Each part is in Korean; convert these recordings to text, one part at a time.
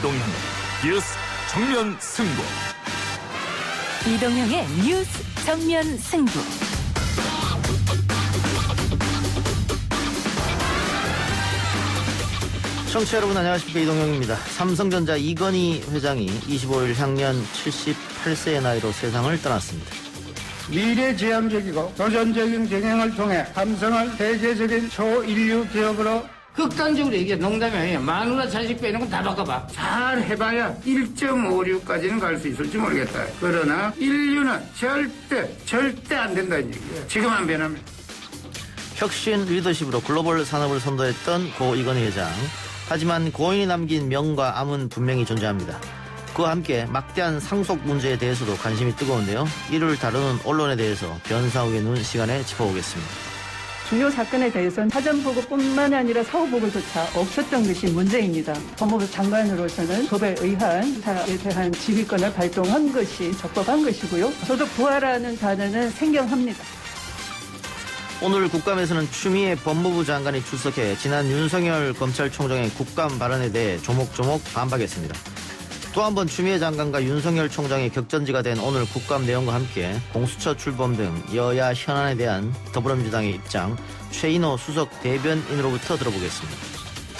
이동형 뉴스 정면 승부. 이동형의 뉴스 정면 승부. 청취자 여러분 안녕하십니까. 이동형입니다. 삼성전자 이건희 회장이 25일 향년 78세의 나이로 세상을 떠났습니다. 미래지향적이고 도전적인 경영을 통해 삼성을 세계적인 초인류 기업으로 극단적으로 얘기해. 농담이 아니야. 마누라 자식 빼는 건 다 바꿔봐. 잘 해봐야 1.56까지는 갈 수 있을지 모르겠다. 그러나 인류는 절대 안 된다는 얘기야. 지금 안 변하면. 혁신 리더십으로 글로벌 산업을 선도했던 고 이건희 회장. 하지만 고인이 남긴 명과 암은 분명히 존재합니다. 그와 함께 막대한 상속 문제에 대해서도 관심이 뜨거운데요. 이를 다루는 언론에 대해서 변상욱의 눈 시간에 짚어보겠습니다. 주요 사건에 대해서는 사전 보고뿐만 아니라 사후 보고조차 없었던 것이 문제입니다. 법무부 장관으로서는 법에 의한 수사에 대한 지휘권을 발동한 것이 적법한 것이고요. 저도 부하라는 단어는 생경합니다. 오늘 국감에서는 추미애 법무부 장관이 출석해 지난 윤석열 검찰총장의 국감 발언에 대해 조목조목 반박했습니다. 또 한 번 추미애 장관과 윤석열 총장의 격전지가 된 오늘 국감 내용과 함께 공수처 출범 등 여야 현안에 대한 더불어민주당의 입장, 최인호 수석 대변인으로부터 들어보겠습니다.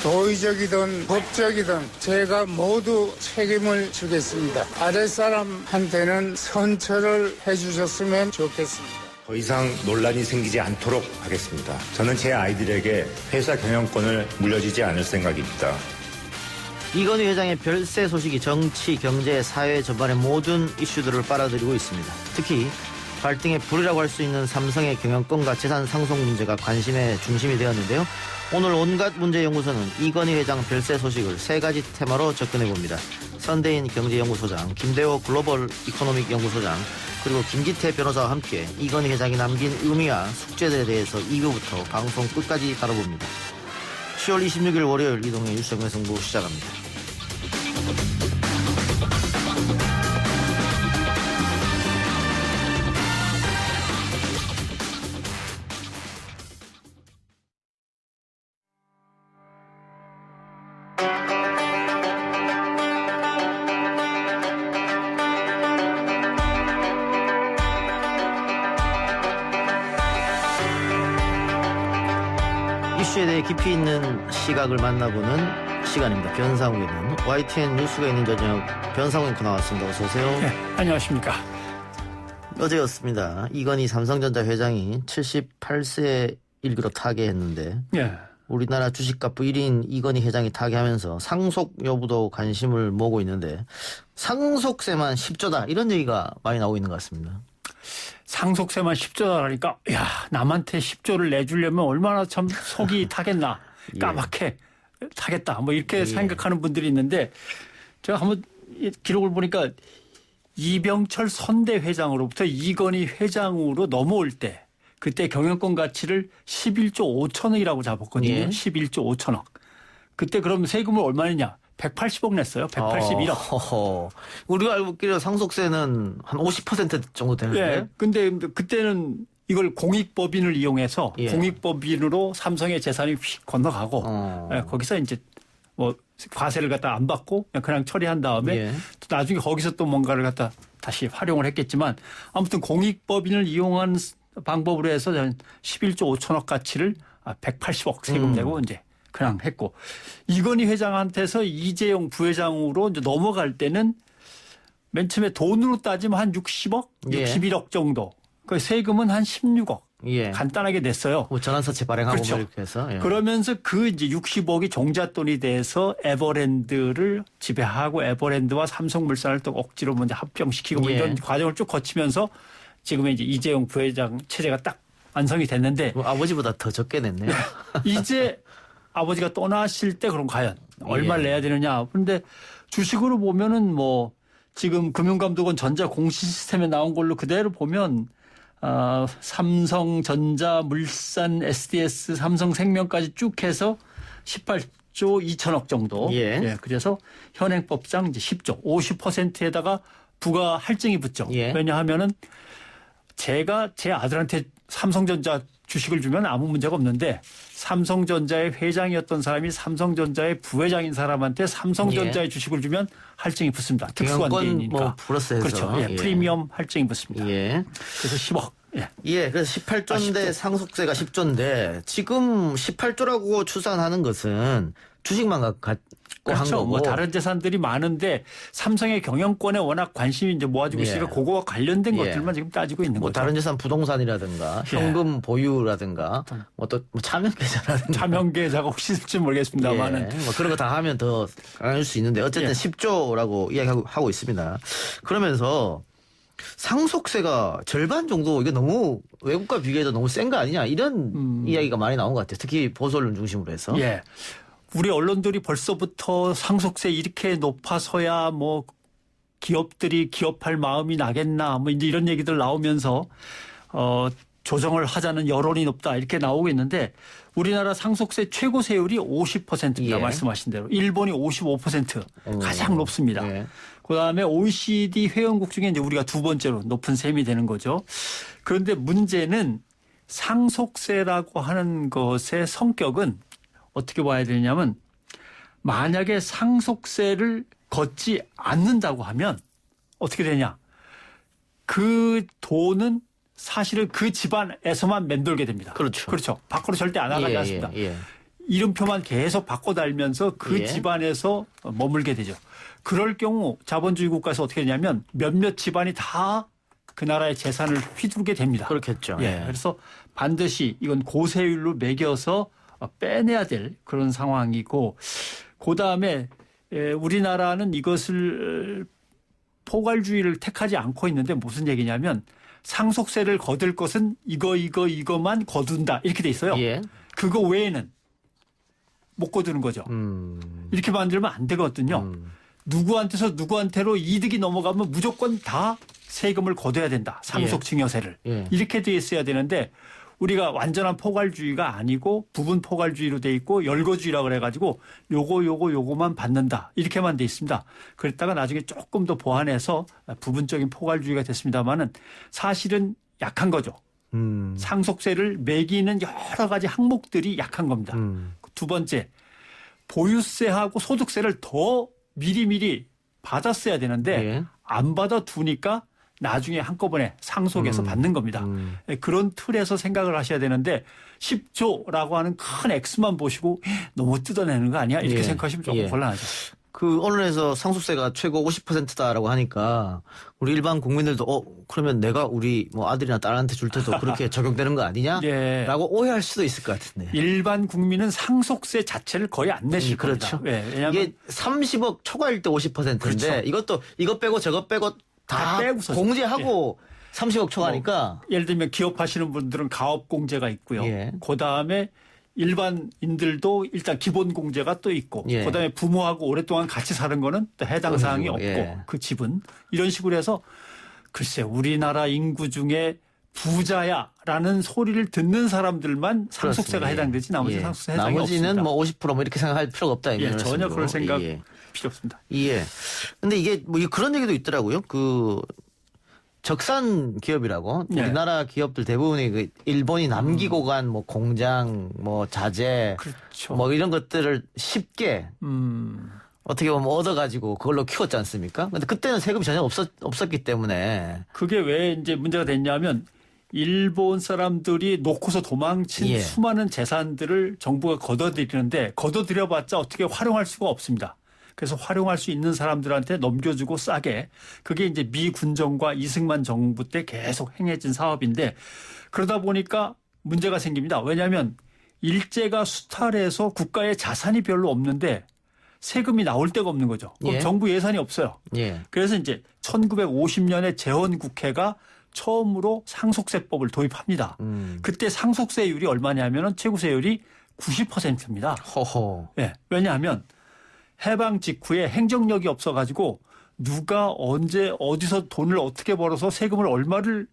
도의적이든 법적이든 제가 모두 책임을 지겠습니다. 아랫사람한테는 선처를 해주셨으면 좋겠습니다. 더 이상 논란이 생기지 않도록 하겠습니다. 저는 제 아이들에게 회사 경영권을 물려주지 않을 생각입니다. 이건희 회장의 별세 소식이 정치, 경제, 사회 전반의 모든 이슈들을 빨아들이고 있습니다. 특히 발등의 불이라고 할 수 있는 삼성의 경영권과 재산 상속 문제가 관심의 중심이 되었는데요. 오늘 온갖 문제연구소는 이건희 회장 별세 소식을 세 가지 테마로 접근해봅니다. 선대인 경제연구소장, 김대호 글로벌 이코노믹 연구소장, 그리고 김기태 변호사와 함께 이건희 회장이 남긴 의미와 숙제들에 대해서 2부부터 방송 끝까지 다뤄봅니다. 10월 26일 월요일 이동의 뉴스 정면 승부 시작합니다. 이슈에 대해 깊이 있는 시각을 만나보는 시간입니다. 변상욱의 눈. YTN 뉴스가 있는 저녁 변상욱 앵커 나왔습니다. 어서 오세요. 네, 안녕하십니까. 어제였습니다. 이건희 삼성전자 회장이 78세에 일기로 타계했는데 예. 우리나라 주식갑부 1인 이건희 회장이 타계하면서 상속 여부도 관심을 모으고 있는데 상속세만 10조다 이런 얘기가 많이 나오고 있는 것 같습니다. 상속세만 10조라니까 야 남한테 10조를 내주려면 얼마나 참 속이 타겠나. 까맣게 타겠다. 뭐 이렇게 생각하는 분들이 있는데 제가 한번 기록을 보니까 이병철 선대 회장으로부터 이건희 회장으로 넘어올 때 그때 경영권 가치를 11조 5천억이라고 잡았거든요. 예. 11조 5천억. 그때 그럼 세금을 얼마 냈냐. 180억 냈어요. 181억. 우리가 알고 있기로 상속세는 한 50% 정도 되는데. 네. 근데 그때는 이걸 공익법인을 이용해서 공익법인으로 삼성의 재산이 휙 건너가고 거기서 이제 뭐 과세를 갖다 안 받고 그냥 처리한 다음에 또 나중에 거기서 또 뭔가를 갖다 다시 활용을 했겠지만 아무튼 공익법인을 이용한 방법으로 해서 11조 5천억 가치를 180억 세금 내고 이제 그냥 했고 이건희 회장한테서 이재용 부회장으로 이제 넘어갈 때는 맨 처음에 돈으로 따지면 한 60억, 61억 정도. 그 세금은 한 16억. 간단하게 냈어요. 뭐 전환사채 발행하고 그렇죠. 이렇게 해서. 그러면서 그 이제 60억이 종잣돈이 돼서 에버랜드를 지배하고 에버랜드와 삼성물산을 또 억지로 먼저 합병시키고 뭐 이런 과정을 쭉 거치면서 지금 이제 이재용 부회장 체제가 딱 완성이 됐는데 뭐 아버지보다 더 적게 냈네요. 이제 아버지가 떠나실 때 그럼 과연 얼마를 내야 되느냐. 그런데 주식으로 보면은 뭐 지금 금융감독원 전자 공시 시스템에 나온 걸로 그대로 보면 삼성전자, 물산, SDS, 삼성생명까지 쭉 해서 18조 2천억 정도. 그래서 현행법상 이제 10조 50%에다가 부가 할증이 붙죠. 왜냐하면은 제가 제 아들한테 삼성전자 주식을 주면 아무 문제가 없는데 삼성전자의 회장이었던 사람이 삼성전자의 부회장인 사람한테 삼성전자의 주식을 주면 할증이 붙습니다. 특수한 개인이니까. 뭐 플러스해서. 그렇죠. 예, 프리미엄 할증이 붙습니다. 예. 그래서 10억. 예. 예, 그래서 18조인데 10조. 상속세가 10조인데 지금 18조라고 추산하는 것은 주식만 갖고 한 그렇죠. 거고. 뭐 다른 재산들이 많은데 삼성의 경영권에 워낙 관심이 이제 모아지고 있으니까 그거와 관련된 것들만 지금 따지고 있는 뭐 거죠. 다른 재산 부동산이라든가 현금 보유라든가 뭐 또 차명계좌라든가 차명계좌가 혹시 있을지 모르겠습니다만은 뭐 그런 거 다 하면 더 강할 수 있는데 어쨌든 10조라고 이야기하고 있습니다. 그러면서 상속세가 절반 정도 이게 너무 외국과 비교해도 너무 센 거 아니냐 이런 이야기가 많이 나온 것 같아요. 특히 보수 언론 중심으로 해서. 예. 우리 언론들이 벌써부터 상속세 이렇게 높아서야 뭐 기업들이 기업할 마음이 나겠나 뭐 이제 이런 얘기들 나오면서 조정을 하자는 여론이 높다 이렇게 나오고 있는데 우리나라 상속세 최고 세율이 50%입니다. 예. 말씀하신 대로. 일본이 55% 가장 높습니다. 예. 그다음에 OECD 회원국 중에 이제 우리가 두 번째로 높은 셈이 되는 거죠. 그런데 문제는 상속세라고 하는 것의 성격은 어떻게 봐야 되냐면 만약에 상속세를 걷지 않는다고 하면 어떻게 되냐. 그 돈은 사실은 그 집안에서만 맴돌게 됩니다. 그렇죠. 그렇죠. 밖으로 절대 안 나가지 않습니다. 예. 이름표만 계속 바꿔 달면서 그 예. 집안에서 머물게 되죠. 그럴 경우 자본주의 국가에서 어떻게 되냐면 몇몇 집안이 다 그 나라의 재산을 휘두르게 됩니다. 그렇겠죠. 예. 그래서 반드시 이건 고세율로 매겨서 빼내야 될 그런 상황이고 그다음에 우리나라는 이것을 포괄주의를 택하지 않고 있는데 무슨 얘기냐면 상속세를 거둘 것은 이거만 거둔다 이렇게 돼 있어요. 예. 그거 외에는 못 거두는 거죠. 이렇게 만들면 안 되거든요. 누구한테서 누구한테로 이득이 넘어가면 무조건 다 세금을 거둬야 된다. 상속증여세를. 예. 이렇게 돼 있어야 되는데 우리가 완전한 포괄주의가 아니고 부분 포괄주의로 돼 있고 열거주의라고 그래가지고 요거만 받는다. 이렇게만 돼 있습니다. 그랬다가 나중에 조금 더 보완해서 부분적인 포괄주의가 됐습니다만은 사실은 약한 거죠. 상속세를 매기는 여러 가지 항목들이 약한 겁니다. 두 번째, 보유세하고 소득세를 더 미리미리 받았어야 되는데 예. 안 받아두니까 나중에 한꺼번에 상속해서 받는 겁니다. 그런 틀에서 생각을 하셔야 되는데 10조라고 하는 큰 X만 보시고 너무 뜯어내는 거 아니야? 이렇게 예. 생각하시면 조금 예. 곤란하죠. 그 언론에서 상속세가 최고 50%다라고 하니까 우리 일반 국민들도 그러면 내가 우리 뭐 아들이나 딸한테 줄 때도 그렇게 적용되는 거 아니냐라고 예. 오해할 수도 있을 것 같은데. 일반 국민은 상속세 자체를 거의 안 내실 그렇죠. 겁니다. 예, 왜냐하면 이게 30억 초과일 때 50%인데 그렇죠. 이것 빼고 저것 빼고 다 빼고서 공제하고 30억 초과니까 예를 들면 기업하시는 분들은 가업공제가 있고요. 예. 그다음에 일반인들도 일단 기본공제가 또 있고 예. 그다음에 부모하고 오랫동안 같이 사는 거는 또 해당 사항이 없고 예. 그 집은 이런 식으로 해서 글쎄 우리나라 인구 중에 부자야라는 소리를 듣는 사람들만 상속세가 그렇습니다. 해당되지 나머지 예. 상속세 해당이 나머지는 없습니다. 뭐 50%뭐 이렇게 생각할 필요가 없다. 예, 전혀 그럴 생각 예. 필요 없습니다. 예. 근데 이게 뭐 그런 얘기도 있더라고요. 그 적산 기업이라고 네. 우리나라 기업들 대부분이 그 일본이 남기고 간 뭐 공장, 뭐 자재, 그렇죠. 뭐 이런 것들을 쉽게 음. 어떻게 보면 얻어가지고 그걸로 키웠지 않습니까? 근데 그때는 세금이 전혀 없었기 때문에 그게 왜 이제 문제가 됐냐면 일본 사람들이 놓고서 도망친 예. 수많은 재산들을 정부가 걷어들이는데 걷어들여봤자 어떻게 활용할 수가 없습니다. 그래서 활용할 수 있는 사람들한테 넘겨주고 싸게 그게 이제 미 군정과 이승만 정부 때 계속 행해진 사업인데 그러다 보니까 문제가 생깁니다. 왜냐하면 일제가 수탈해서 국가에 자산이 별로 없는데 세금이 나올 데가 없는 거죠. 그럼 예. 정부 예산이 없어요. 예. 그래서 이제 1950년에 재헌국회가 처음으로 상속세법을 도입합니다. 그때 상속세율이 얼마냐면은 최고세율이 90%입니다. 허허. 예. 왜냐하면 해방 직후에 행정력이 없어가지고 누가 언제 어디서 돈을 어떻게 벌어서 세금을 얼마를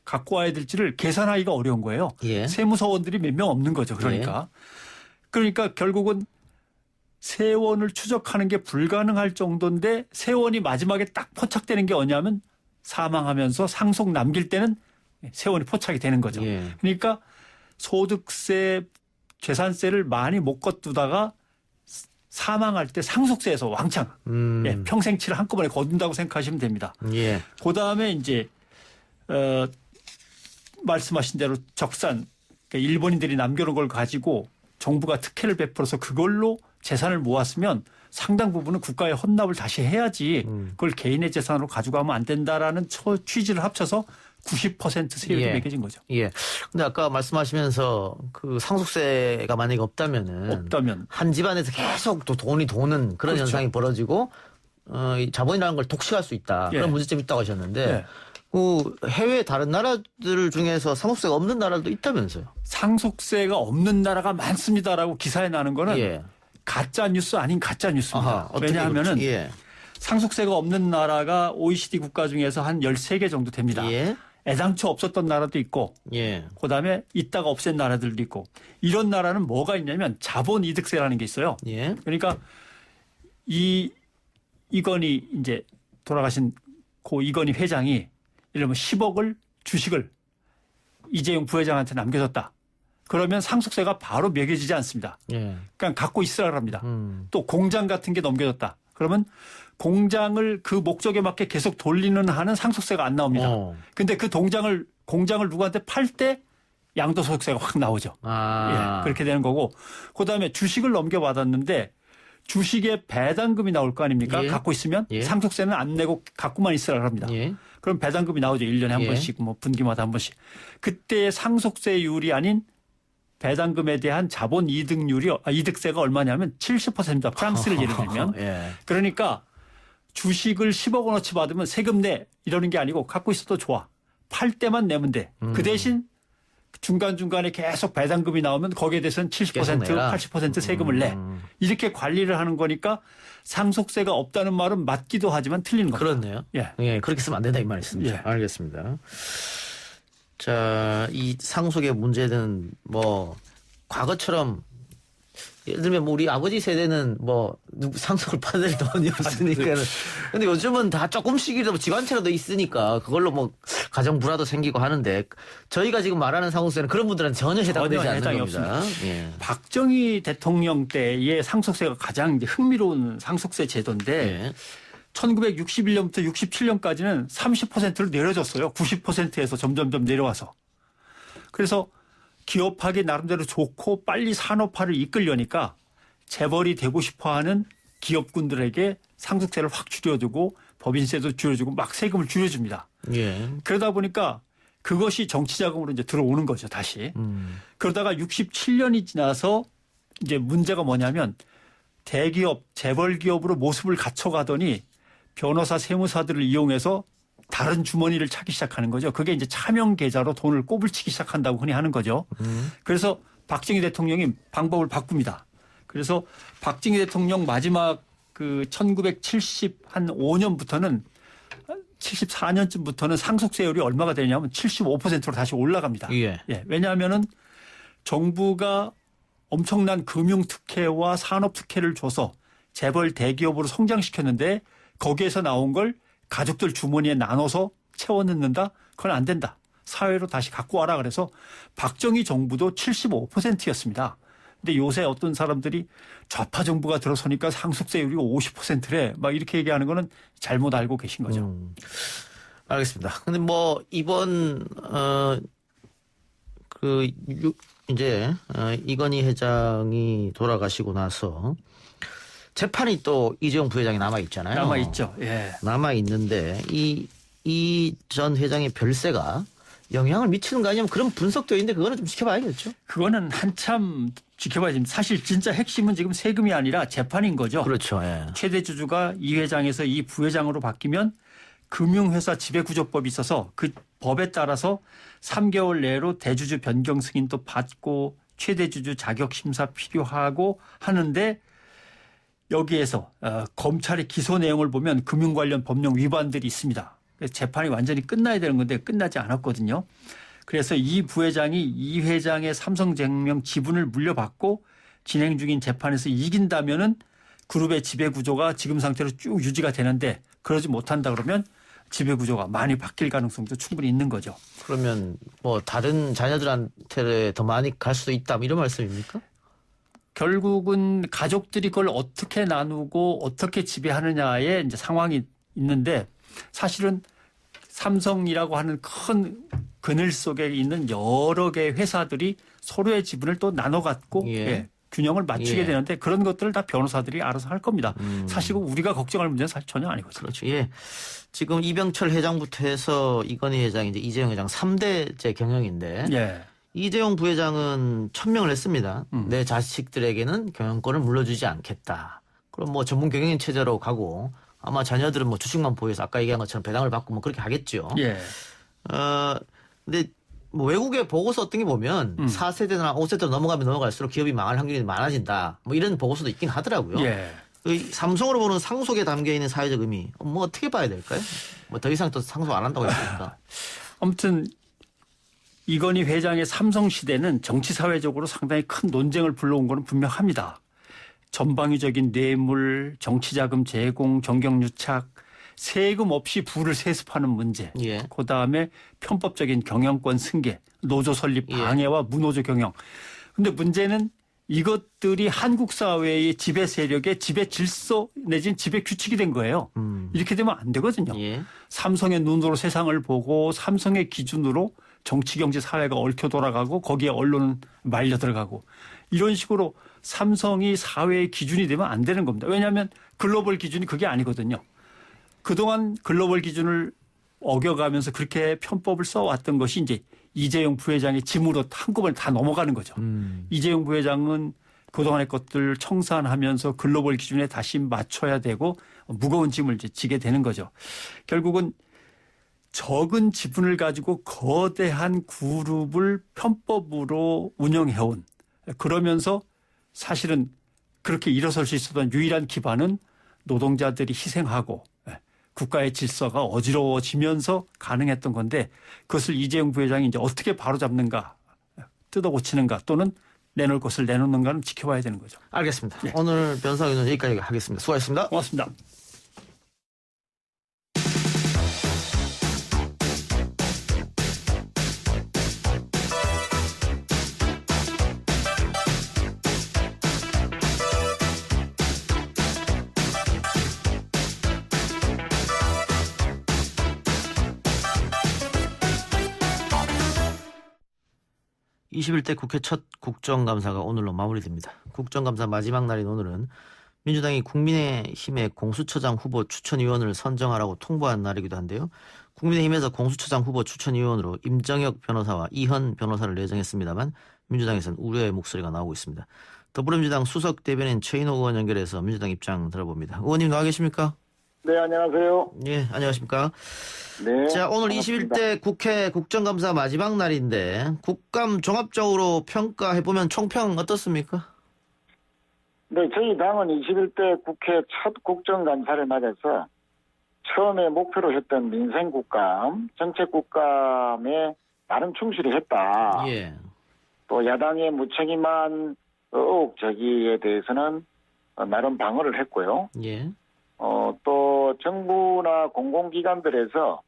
갖고 와야 될지를 계산하기가 어려운 거예요. 예. 세무서원들이 몇 명 없는 거죠. 그러니까. 그러니까 결국은 세원을 추적하는 게 불가능할 정도인데 세원이 마지막에 딱 포착되는 게 뭐냐면 사망하면서 상속 남길 때는 세원이 포착이 되는 거죠. 예. 그러니까 소득세, 재산세를 많이 못 거두다가 사망할 때 상속세에서 왕창 예, 평생치를 한꺼번에 거둔다고 생각하시면 됩니다. 예. 그다음에 이제 말씀하신 대로 적산, 그러니까 일본인들이 남겨놓은 걸 가지고 정부가 특혜를 베풀어서 그걸로 재산을 모았으면 상당 부분은 국가에 헌납을 다시 해야지 그걸 개인의 재산으로 가져가면 안 된다라는 취지를 합쳐서 90% 세율이 예. 매겨진 거죠. 예. 근데 아까 말씀하시면서 그 상속세가 만약에 없다면 한 집안에서 계속 또 돈이 도는 그런 그렇죠. 현상이 벌어지고 이 자본이라는 걸 독식할 수 있다. 예. 그런 문제점이 있다고 하셨는데 예. 그 해외 다른 나라들 중에서 상속세가 없는 나라도 있다면서요? 상속세가 없는 나라가 많습니다라고 기사에 나는 거는 예. 가짜 뉴스 아닌 가짜 뉴스입니다. 아하, 어떻게 왜냐하면은 그렇지? 예. 상속세가 없는 나라가 OECD 국가 중에서 한 13개 정도 됩니다. 예. 애당초 없었던 나라도 있고 예. 그다음에 있다가 없앤 나라들도 있고 이런 나라는 뭐가 있냐면 자본이득세라는 게 있어요. 예. 그러니까 이건희 이제 돌아가신 고 이건희 회장이 이러면 10억을 주식을 이재용 부회장한테 남겨줬다. 그러면 상속세가 바로 매겨지지 않습니다. 예. 그냥 갖고 있으라 합니다. 또 공장 같은 게 넘겨졌다. 그러면 공장을 그 목적에 맞게 계속 돌리는 한은 상속세가 안 나옵니다. 근데 그 공장을 누구한테 팔 때 양도소득세가 확 나오죠. 아. 예, 그렇게 되는 거고 그다음에 주식을 넘겨받았는데 주식에 배당금이 나올 거 아닙니까? 예. 갖고 있으면 예. 상속세는 안 내고 갖고만 있으라 합니다. 예. 그럼 배당금이 나오죠. 1년에 한 예. 번씩 뭐 분기마다 한 번씩. 그때의 상속세율이 아닌 배당금에 대한 자본 이득률이 이득세가 얼마냐면 70%입니다. 프랑스를 예를 들면. 예. 그러니까 주식을 10억 원어치 받으면 세금 내 이러는 게 아니고 갖고 있어도 좋아. 팔 때만 내면 돼. 그 대신 중간중간에 계속 배당금이 나오면 거기에 대해서는 70%, 80% 세금을 내. 이렇게 관리를 하는 거니까 상속세가 없다는 말은 맞기도 하지만 틀리는 겁니다. 그렇네요. 예. 예, 그렇게 쓰면 안 된다 이 말씀이죠. 예. 알겠습니다. 자, 이 상속의 문제는 뭐 과거처럼 예를 들면 뭐 우리 아버지 세대는 뭐 누구 상속을 받을 돈이 없으니까는 근데 요즘은 다 조금씩이라도 집안채라도 있으니까 그걸로 뭐 가정 불화도 생기고 하는데 저희가 지금 말하는 상속세는 그런 분들은 전혀 해당되지 전혀 않는 해당이 겁니다. 없습니다. 예. 박정희 대통령 때의 상속세가 가장 이제 흥미로운 상속세 제도인데 예. 1961년부터 67년까지는 30%를 내려줬어요. 90%에서 점점점 내려와서. 그래서 기업하기 나름대로 좋고 빨리 산업화를 이끌려니까 재벌이 되고 싶어하는 기업군들에게 상속세를 확 줄여주고 법인세도 줄여주고 막 세금을 줄여줍니다. 예. 그러다 보니까 그것이 정치자금으로 이제 들어오는 거죠, 다시. 그러다가 67년이 지나서 이제 문제가 뭐냐면 대기업, 재벌 기업으로 모습을 갖춰가더니 변호사, 세무사들을 이용해서 다른 주머니를 찾기 시작하는 거죠. 그게 이제 차명 계좌로 돈을 꼬불치기 시작한다고 흔히 하는 거죠. 그래서 박정희 대통령이 방법을 바꿉니다. 그래서 박정희 대통령 마지막 그 1975년부터는 74년쯤부터는 상속세율이 얼마가 되냐면 75%로 다시 올라갑니다. 예. 예, 왜냐하면은 정부가 엄청난 금융 특혜와 산업 특혜를 줘서 재벌 대기업으로 성장시켰는데 거기에서 나온 걸 가족들 주머니에 나눠서 채워 넣는다? 그건 안 된다. 사회로 다시 갖고 와라 그래서 박정희 정부도 75%였습니다. 근데 요새 어떤 사람들이 좌파 정부가 들어서니까 상속세율이 50%래 막 이렇게 얘기하는 거는 잘못 알고 계신 거죠. 알겠습니다. 근데 뭐 이번 이건희 회장이 돌아가시고 나서 재판이 또 이재용 부회장이 남아 있잖아요. 남아 있죠. 예. 남아 있는데 이 전 회장의 별세가 영향을 미치는 거 아니냐면 그런 분석도 있는데 그거는 좀 지켜봐야겠죠. 그거는 한참 지켜봐야지. 사실 진짜 핵심은 지금 세금이 아니라 재판인 거죠. 그렇죠. 예. 최대 주주가 이 회장에서 이 부회장으로 바뀌면 금융회사 지배구조법이 있어서 그 법에 따라서 3개월 내로 대주주 변경 승인도 받고 최대 주주 자격 심사 필요하고 하는데 여기에서 검찰의 기소 내용을 보면 금융 관련 법령 위반들이 있습니다. 그래서 재판이 완전히 끝나야 되는 건데 끝나지 않았거든요. 그래서 이 부회장이 이 회장의 삼성생명 지분을 물려받고 진행 중인 재판에서 이긴다면은 그룹의 지배구조가 지금 상태로 쭉 유지가 되는데 그러지 못한다 그러면 지배구조가 많이 바뀔 가능성도 충분히 있는 거죠. 그러면 뭐 다른 자녀들한테 형태에 더 많이 갈 수도 있다, 이런 말씀입니까? 결국은 가족들이 그걸 어떻게 나누고 어떻게 지배하느냐의 이제 상황이 있는데 사실은 삼성이라고 하는 큰 그늘 속에 있는 여러 개의 회사들이 서로의 지분을 또 나눠 갖고 균형을 맞추게 되는데 그런 것들을 다 변호사들이 알아서 할 겁니다. 사실 우리가 걱정할 문제는 사실 전혀 아니거든요. 그렇죠. 예. 지금 이병철 회장부터 해서 이건희 회장, 이제 이재용 회장 3대째 경영인데 이재용 부회장은 천명을 했습니다. 내 자식들에게는 경영권을 물려주지 않겠다. 그럼 뭐 전문 경영인 체제로 가고 아마 자녀들은 뭐 주식만 보유해서 아까 얘기한 것처럼 배당을 받고 뭐 그렇게 하겠죠. 근데 뭐 외국의 보고서 어떤 게 보면 4세대나 5세대로 넘어갈수록 기업이 망할 확률이 많아진다. 뭐 이런 보고서도 있긴 하더라고요. 삼성으로 보는 상속에 담겨 있는 사회적 의미, 뭐 어떻게 봐야 될까요? 뭐 더 이상 또 상속 안 한다고 했으니까. 아무튼 이건희 회장의 삼성 시대는 정치 사회적으로 상당히 큰 논쟁을 불러온 것은 분명합니다. 전방위적인 뇌물, 정치자금 제공, 정경유착, 세금 없이 부를 세습하는 문제, 그다음에 편법적인 경영권 승계, 노조 설립 방해와 무노조 경영. 그런데 문제는 이것들이 한국 사회의 지배 세력의 지배 질서 내지는 지배 규칙이 된 거예요. 이렇게 되면 안 되거든요. 삼성의 눈으로 세상을 보고 삼성의 기준으로 정치, 경제, 사회가 얽혀 돌아가고 거기에 언론은 말려 들어가고 이런 식으로 삼성이 사회의 기준이 되면 안 되는 겁니다. 왜냐하면 글로벌 기준이 그게 아니거든요. 그동안 글로벌 기준을 어겨가면서 그렇게 편법을 써왔던 것이 이제 이재용 부회장의 짐으로 한꺼번에 다 넘어가는 거죠. 이재용 부회장은 그동안의 것들 청산하면서 글로벌 기준에 다시 맞춰야 되고 무거운 짐을 이제 지게 되는 거죠. 결국은 적은 지분을 가지고 거대한 그룹을 편법으로 운영해온, 그러면서 사실은 그렇게 일어설 수 있었던 유일한 기반은 노동자들이 희생하고 국가의 질서가 어지러워지면서 가능했던 건데 그것을 이재용 부회장이 이제 어떻게 바로잡는가, 뜯어 고치는가 또는 내놓을 것을 내놓는가는 지켜봐야 되는 거죠. 알겠습니다. 오늘 변호사 의견은 여기까지 하겠습니다. 수고하셨습니다. 고맙습니다. (21대) 국회 첫 국정감사가 오늘로 마무리됩니다. 국정감사 마지막 날인 오늘은 민주당이 국민의힘의 공수처장 후보 추천위원을 선정하라고 통보한 날이기도 한데요. 국민의힘에서 공수처장 후보 추천위원으로 임정혁 변호사와 이현 변호사를 내정했습니다만 민주당에서는 우려의 목소리가 나오고 있습니다. 더불어민주당 수석 대변인 최인호 의원 연결해서 민주당 입장 들어봅니다. 의원님 나와 계십니까? 네, 안녕하세요. 예, 안녕하십니까? 네. 자, 오늘 반갑습니다. 21대 국회 국정감사 마지막 날인데 국감 종합적으로 평가해보면 총평 어떻습니까? 네, 저희 당은 21대 국회 첫 국정감사를 맞아서 처음에 목표로 했던 민생국감, 정책국감에 나름 충실히 했다. 또 야당의 무책임한 의혹 제기에 대해서는 나름 방어를 했고요. 또 정부나 공공기관들에서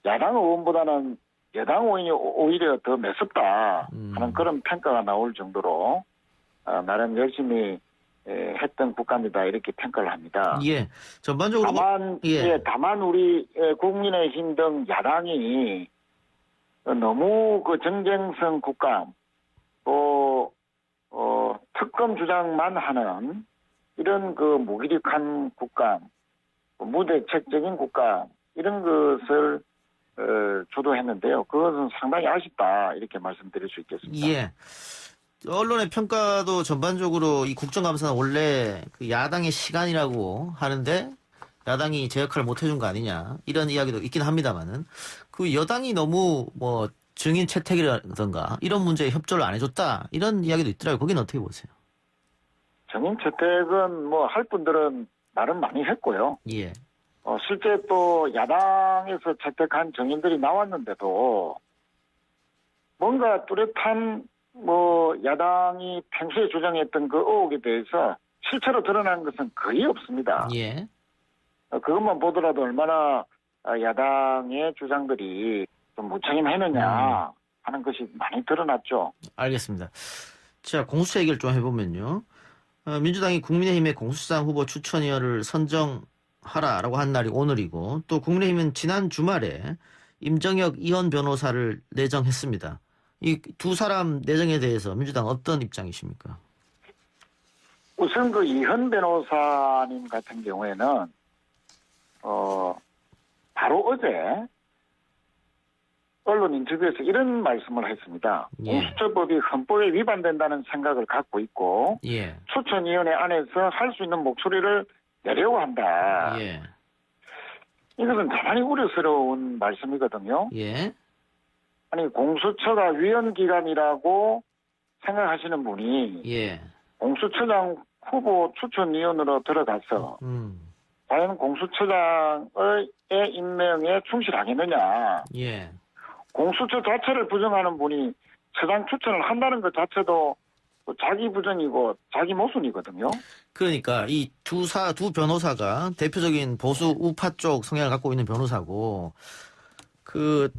야당 의원보다는 여당 의원이 오히려 더 매섭다 하는 그런 평가가 나올 정도로 나름 열심히 했던 국감이다 이렇게 평가를 합니다. 전반적으로 다만 우리 국민의힘 등 야당이 너무 그 정쟁성 국감 또 특검 주장만 하는 이런 그 무기력한 국감, 무대책적인 국감 이런 것을 주도했는데요. 그것은 상당히 아쉽다 이렇게 말씀드릴 수 있겠습니다. 언론의 평가도 전반적으로 이 국정감사는 원래 그 야당의 시간이라고 하는데 야당이 제 역할을 못 해준 거 아니냐 이런 이야기도 있긴 합니다만은 그 여당이 너무 뭐 증인 채택이라든가 이런 문제에 협조를 안 해줬다 이런 이야기도 있더라고요. 거기는 어떻게 보세요? 증인 채택은 뭐 할 분들은 나름 많이 했고요. 실제 또 야당에서 채택한 증인들이 나왔는데도 뭔가 뚜렷한 뭐 야당이 평소에 주장했던 그 의혹에 대해서 실체로 드러난 것은 거의 없습니다. 그것만 보더라도 얼마나 야당의 주장들이 좀 무책임했느냐 하는 것이 많이 드러났죠. 알겠습니다. 자, 공수처 얘기를 좀 해보면요. 민주당이 국민의힘의 공수처장 후보 추천위원을 선정하라라고 한 날이 오늘이고 또 국민의힘은 지난 주말에 임정혁 이현 변호사를 내정했습니다. 이 두 사람 내정에 대해서 민주당 어떤 입장이십니까? 우선 그 이현 변호사님 같은 경우에는 바로 어제 언론 인터뷰에서 이런 말씀을 했습니다. 예. 공수처법이 헌법에 위반된다는 생각을 갖고 있고 예. 추천위원회 안에서 할 수 있는 목소리를 내려고 한다. 예. 이것은 대단히 우려스러운 말씀이거든요. 예. 아니 공수처가 위원기관이라고 생각하시는 분이 예. 공수처장 후보 추천위원으로 들어가서 과연 공수처장의 임명에 충실하겠느냐. 예. 공수처 자체를 부정하는 분이 처장 추천을 한다는 것 자체도 자기 부정이고 자기 모순이거든요. 그러니까 이 두 변호사가 대표적인 보수 우파 쪽 성향을 갖고 있는 변호사고 그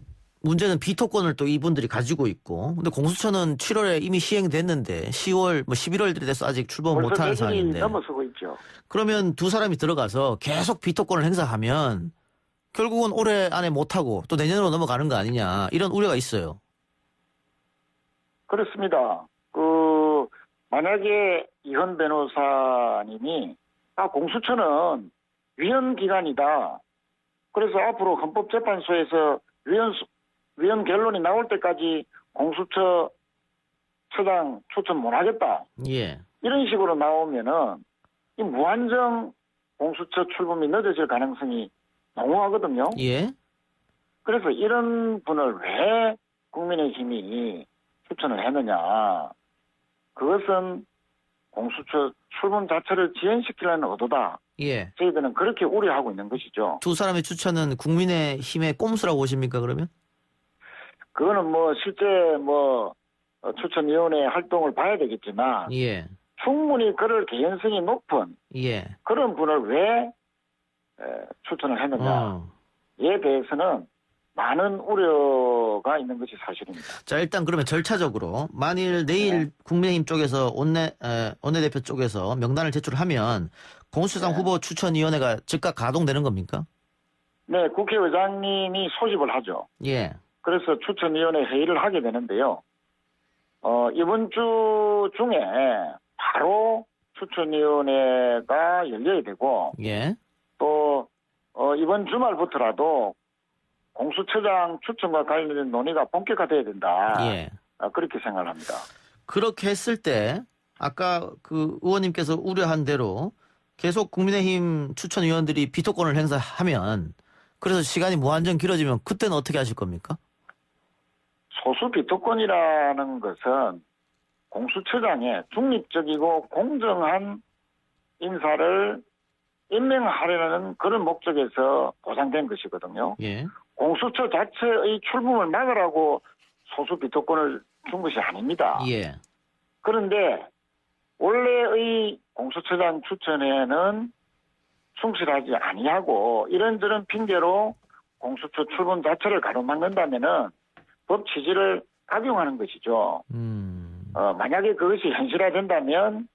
문제는 비토권을 또 이분들이 가지고 있고 근데 공수처는 7월에 이미 시행됐는데 10월 11월 돼서 아직 출범 못하는 상황인데 넘어서고 있죠. 그러면 두 사람이 들어가서 계속 비토권을 행사하면 결국은 올해 안에 못하고 또 내년으로 넘어가는 거 아니냐 이런 우려가 있어요. 그렇습니다. 만약에 이현 변호사님이 공수처는 위헌기관이다. 그래서 앞으로 헌법재판소에서 위헌 결론이 나올 때까지 공수처 처장 추천 못하겠다. 예. 이런 식으로 나오면은 이 무한정 공수처 출범이 늦어질 가능성이 농후하거든요. 예. 그래서 이런 분을 왜 국민의힘이 추천을 했느냐. 그것은 공수처 출범 자체를 지연시키려는 의도다. 예. 저희들은 그렇게 우려하고 있는 것이죠. 두 사람의 추천은 국민의힘의 꼼수라고 보십니까 그러면? 그거는 실제 추천위원회 활동을 봐야 되겠지만 예. 충분히 그럴 개연성이 높은 예. 그런 분을 왜 추천을 했느냐에 대해서는 많은 우려가 있는 것이 사실입니다. 자, 일단 그러면 절차적으로 만일 내일 국민의힘 쪽에서 원내대표 쪽에서 명단을 제출하면 공수처장 후보 추천위원회가 즉각 가동되는 겁니까? 네, 국회의장님이 소집을 하죠. 예. 그래서 추천위원회 회의를 하게 되는데요. 이번 주 중에 바로 추천위원회가 열려야 되고, 예. 또 이번 주말부터라도 공수처장 추천과 관련된 논의가 본격화돼야 된다. 예. 그렇게 생각을 합니다. 그렇게 했을 때 아까 그 의원님께서 우려한 대로 계속 국민의힘 추천위원들이 비토권을 행사하면 그래서 시간이 무한정 길어지면 그때는 어떻게 하실 겁니까? 소수 비토권이라는 것은 공수처장의 중립적이고 공정한 인사를 임명하려는 그런 목적에서 보장된 것이거든요. 예. 공수처 자체의 출범을 막으라고 소수 비토권을 준 것이 아닙니다. 예. 그런데 원래의 공수처장 추천에는 충실하지 아니하고 이런저런 핑계로 공수처 출범 자체를 가로막는다면은 법 취지를 악용하는 것이죠. 만약에 그것이 현실화된다면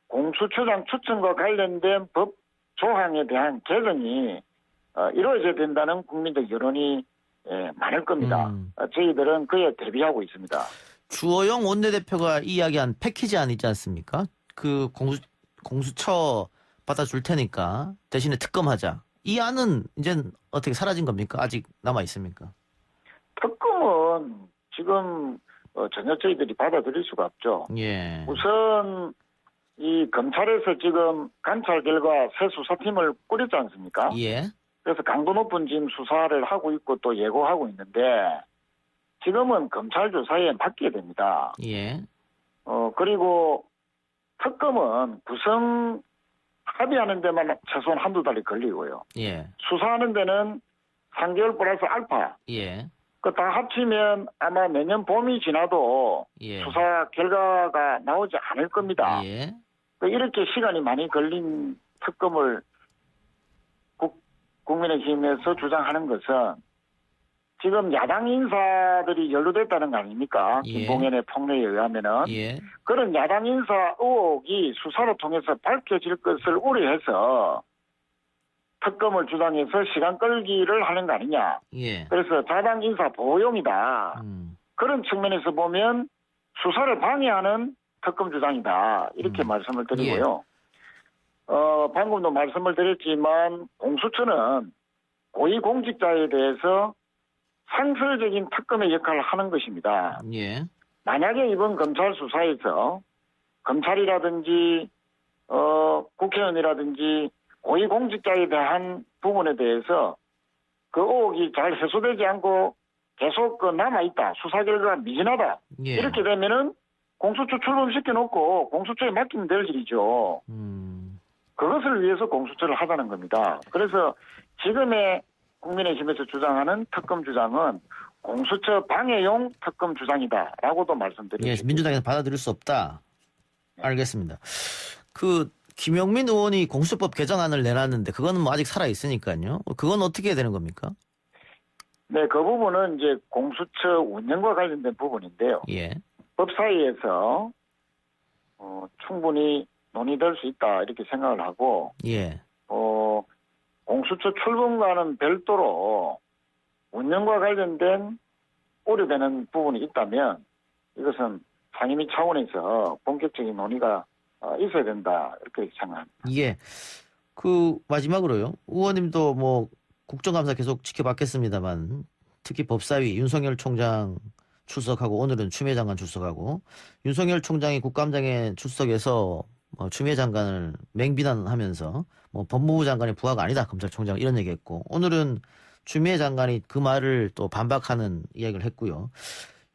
공수처장 추천과 관련된 법 조항에 대한 개정이 이루어져야 된다는 국민적 여론이 많을 겁니다. 저희들은 그에 대비하고 있습니다. 주호영 원내대표가 이야기한 패키지안 있지 않습니까? 그 공수처 받아줄 테니까 대신에 특검하자. 이 안은 이젠 어떻게 사라진 겁니까? 아직 남아 있습니까? 특검은 지금 전혀 저희들이 받아들일 수가 없죠. 예. 우선 이 검찰에서 지금 감찰 결과 새 수사팀을 꾸렸지 않습니까? 예. 그래서 강도 높은 지금 수사를 하고 있고 또 예고하고 있는데 지금은 검찰 조사에 맡기게 됩니다. 예. 그리고 특검은 구성 합의하는 데만 최소한 한두 달이 걸리고요. 예. 수사하는 데는 3개월 플러스 알파. 예. 그 다 합치면 아마 내년 봄이 지나도 예. 수사 결과가 나오지 않을 겁니다. 예. 이렇게 시간이 많이 걸린 특검을 국민의힘에서 주장하는 것은 지금 야당 인사들이 연루됐다는 거 아닙니까? 예. 김봉현의 폭로에 의하면은 예. 그런 야당 인사 의혹이 수사를 통해서 밝혀질 것을 우려해서 특검을 주장해서 시간 끌기를 하는 거 아니냐. 예. 그래서 자당 인사 보용이다. 그런 측면에서 보면 수사를 방해하는 특검 주장이다. 이렇게 말씀을 드리고요. 방금도 말씀을 드렸지만 공수처는 고위공직자에 대해서 상설적인 특검의 역할을 하는 것입니다. 예. 만약에 이번 검찰 수사에서 검찰이라든지 국회의원이라든지 고위공직자에 대한 부분에 대해서 그 의혹이 잘 해소되지 않고 계속 남아있다. 수사 결과가 미진하다. 예. 이렇게 되면은 공수처 출범시켜놓고 공수처에 맡기면 될 일이죠. 그것을 위해서 공수처를 하자는 겁니다. 그래서 지금의 국민의힘에서 주장하는 특검 주장은 공수처 방해용 특검 주장이다라고도 말씀드립니다. 예, 민주당에서 받아들일 수 없다. 알겠습니다. 그 김용민 의원이 공수처법 개정안을 내놨는데 그거는 뭐 아직 살아 있으니까요. 그건 어떻게 해야 되는 겁니까? 네, 그 부분은 이제 공수처 운영과 관련된 부분인데요. 예. 법사위에서 충분히 논의될 수 있다 이렇게 생각을 하고 예. 공수처 출범과는 별도로 운영과 관련된 우려되는 부분이 있다면 이것은 상임위 차원에서 본격적인 논의가 있어야 된다 이렇게 생각합니다. 예. 그 마지막으로요. 의원님도 뭐 국정감사 계속 지켜봤겠습니다만 특히 법사위 윤석열 총장 출석하고 오늘은 추미애 장관 출석하고 윤석열 총장이 국감장에 출석해서 추미애 장관을 맹비난하면서 뭐 법무부 장관의 부하가 아니다 검찰총장 이런 얘기했고 오늘은 추미애 장관이 그 말을 또 반박하는 이야기를 했고요.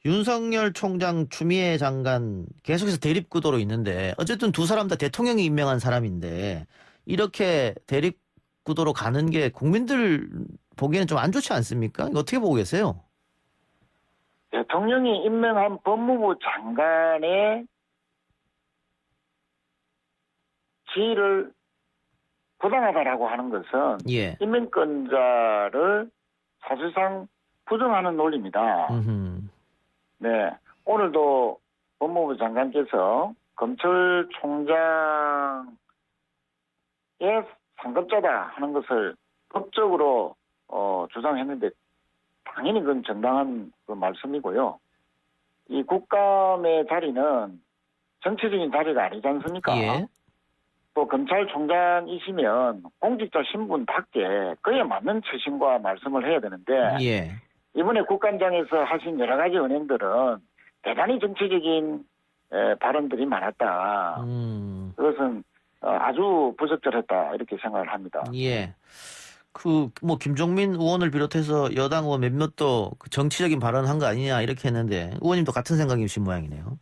윤석열 총장, 추미애 장관 계속해서 대립구도로 있는데 어쨌든 두 사람 다 대통령이 임명한 사람인데 이렇게 대립구도로 가는 게 국민들 보기에는 좀 안 좋지 않습니까? 이거 어떻게 보고 계세요? 대통령이 임명한 법무부 장관의 지위를 부당하다라고 하는 것은 예. 임명권자를 사실상 부정하는 논리입니다. 네, 오늘도 법무부 장관께서 검찰총장의 상급자다 하는 것을 법적으로 주장했는데 당연히 그건 정당한 그 말씀이고요. 이 국감의 자리는 정치적인 자리가 아니지 않습니까? 예. 또 검찰총장이시면 공직자 신분답게 그에 맞는 처신과 말씀을 해야 되는데 예. 이번에 국감장에서 하신 여러 가지 은행들은 대단히 정치적인 발언들이 많았다. 그것은 아주 부적절했다 이렇게 생각을 합니다. 예. 그 뭐 김종민 의원을 비롯해서 여당 의원 몇몇도 그 정치적인 발언을 한 거 아니냐 이렇게 했는데 의원님도 같은 생각이신 모양이네요.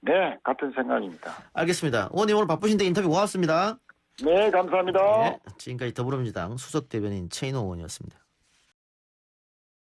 네, 같은 생각입니다. 알겠습니다. 의원님 오늘 바쁘신데 인터뷰 고맙습니다. 네, 감사합니다. 네, 지금까지 더불어민주당 수석대변인 최인호 의원이었습니다.